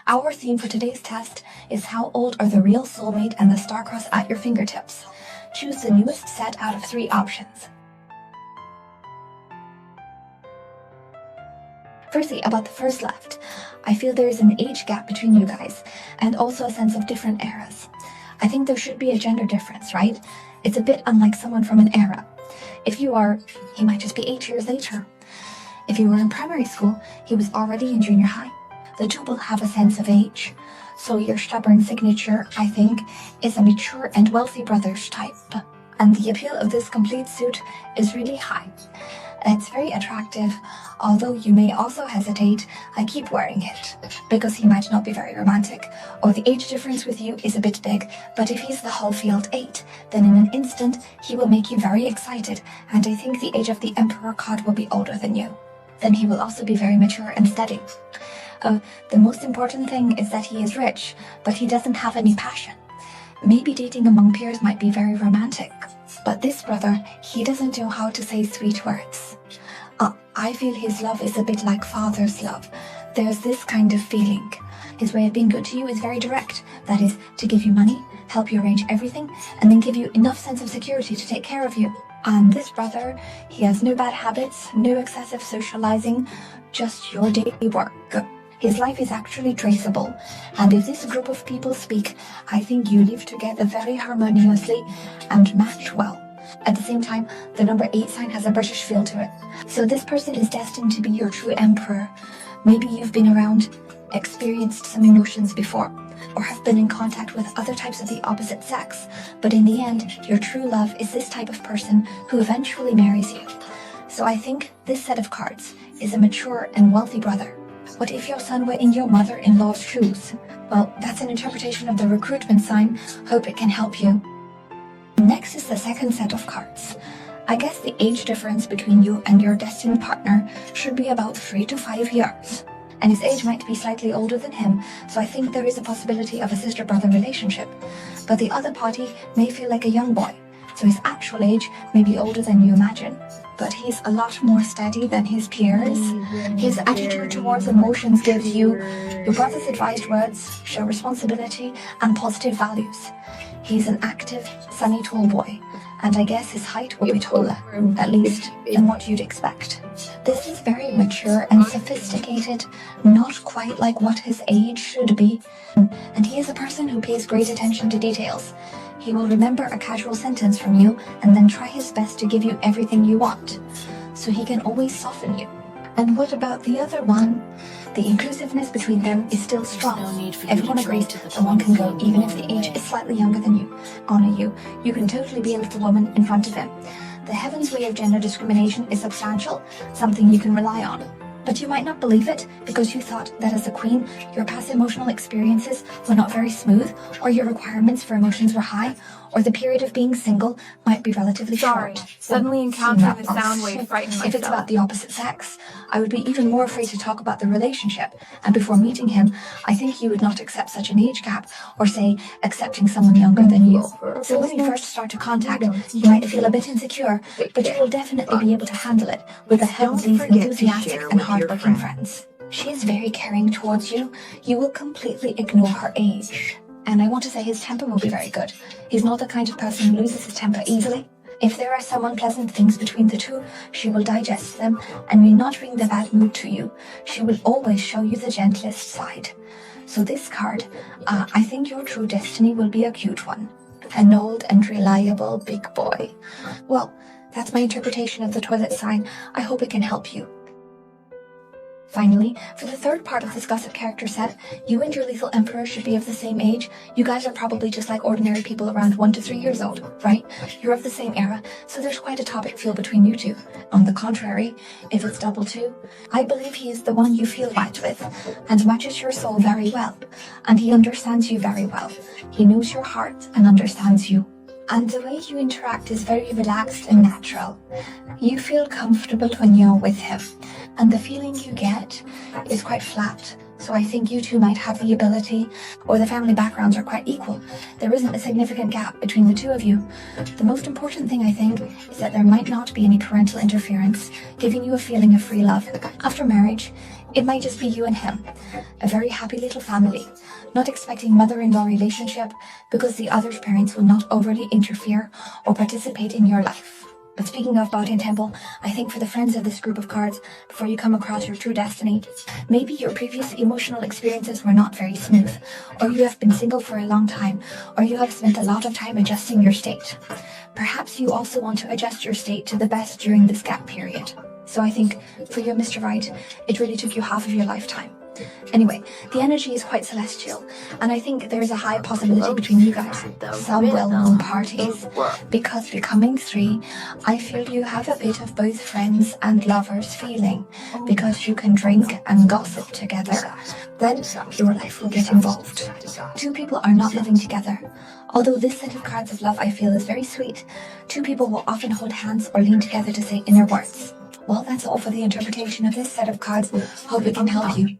Our theme for today's test is how old are the real soulmate and the star cross at your fingertips. Choose the newest set out of 3 options. Firstly, about the first left, I feel there is an age gap between you guys, and also a sense of different eras. I think there should be a gender difference, right? It's a bit unlike someone from an era. If you are, he might just be 8 years later. If you were in primary school, he was already in junior high. The two will have a sense of age. So your stubborn signature, I think, is a mature and wealthy brother's type. And the appeal of this complete suit is really high. It's very attractive, although you may also hesitate. I keep wearing it because he might not be very romantic, or the age difference with you is a bit big, but if he's the Hallfield 8, then in an instant he will make you very excited, and I think the age of the Emperor card will be older than you. Then he will also be very mature and steady. The most important thing is that he is rich, but he doesn't have any passion. Maybe dating among peers might be very romantic, but this brother, he doesn't know how to say sweet words. I feel his love is a bit like father's love. There's this kind of feeling. His way of being good to you is very direct. That is, to give you money, help you arrange everything, and then give you enough sense of security to take care of you. And this brother, he has no bad habits, no excessive socializing, just your daily work. His life is actually traceable, and if this group of people speak, I think you live together very harmoniously and match well. At the same time, the number 8 sign has a British feel to it. So this person is destined to be your true emperor. Maybe you've been around, experienced some emotions before, or have been in contact with other types of the opposite sex, but in the end, your true love is this type of person who eventually marries you. So I think this set of cards is a mature and wealthy brother. What if your son were in your mother-in-law's shoes? Well, that's an interpretation of the recruitment sign. Hope it can help you. Next is the second set of cards. I guess the age difference between you and your destined partner should be about 3 to 5 years. And his age might be slightly older than him, so I think there is a possibility of a sister-brother relationship. But the other party may feel like a young boy, so his actual age may be older than you imagine. But he's a lot more steady than his peers. His attitude towards emotions gives you your brother's advised words, show responsibility and positive values. He's an active, sunny, tall boy, and I guess his height will be taller, at least than what you'd expect. This is very mature and sophisticated, not quite like what his age should be. And he is a person who pays great attention to details. He will remember a casual sentence from you and then try his best to give you everything you want. So he can always soften you. And what about the other one? The inclusiveness between them is still strong. Everyone agrees that one can go even if the age is slightly younger than you. Honor you. You can totally be a little woman in front of him. The heavens way of gender discrimination is substantial, something you can rely on. But you might not believe it because you thought that as a queen, your past emotional experiences were not very smooth, or your requirements for emotions were high, or the period of being single might be relatively short. Suddenly encountering the sound wave frightened myself. If it's about the opposite sex, I would be even more afraid to talk about the relationship, and before meeting him, I think you would not accept such an age gap, or say, accepting someone younger than you. So when you first start to contact, you might feel a bit insecure, but you will definitely be able to handle it with the help of these enthusiastic and hardworking friends. She is very caring towards you. You will completely ignore her age. And I want to say his temper will be very good. He's not the kind of person who loses his temper easily. If there are some unpleasant things between the two, she will digest them and will not bring the bad mood to you. She will always show you the gentlest side. So this card, I think your true destiny will be a cute one. An old and reliable big boy. Well, that's my interpretation of the toilet sign. I hope it can help you. Finally, for the third part of this gossip character set, you and your lethal emperor should be of the same age. You guys are probably just like ordinary people around 1 to 3 years old, right? You're of the same era, so there's quite a topic feel between you two. On the contrary, if it's double 2, I believe he is the one you feel right with, and matches your soul very well. And he understands you very well. He knows your heart and understands you. And the way you interact is very relaxed and natural. You feel comfortable when you're with him, and the feeling you get is quite flat, So I think you two might have the ability, or the family backgrounds are quite equal. There isn't a significant gap between the two of you. The most important thing, I think, is that there might not be any parental interference, giving you a feeling of free love. After marriage, it might just be you and him. A very happy little family. Not expecting mother-in-law relationship because the other's parents will not overly interfere or participate in your life. But speaking of Body and Temple, I think for the friends of this group of cards, before you come across your true destiny, maybe your previous emotional experiences were not very smooth, or you have been single for a long time, or you have spent a lot of time adjusting your state. Perhaps you also want to adjust your state to the best during this gap period. So I think for you, Mr. Right, it really took you half of your lifetime. Anyway, the energy is quite celestial, and I think there is a high possibility between you guys. Some well-known parties. Because becoming 3, I feel you have a bit of both friends and lovers feeling, because you can drink and gossip together. Then your life will get involved. 2 people are not living together. Although this set of cards of love I feel is very sweet, 2 people will often hold hands or lean together to say inner words. Well, that's all for the interpretation of this set of cards. Hope it can help you.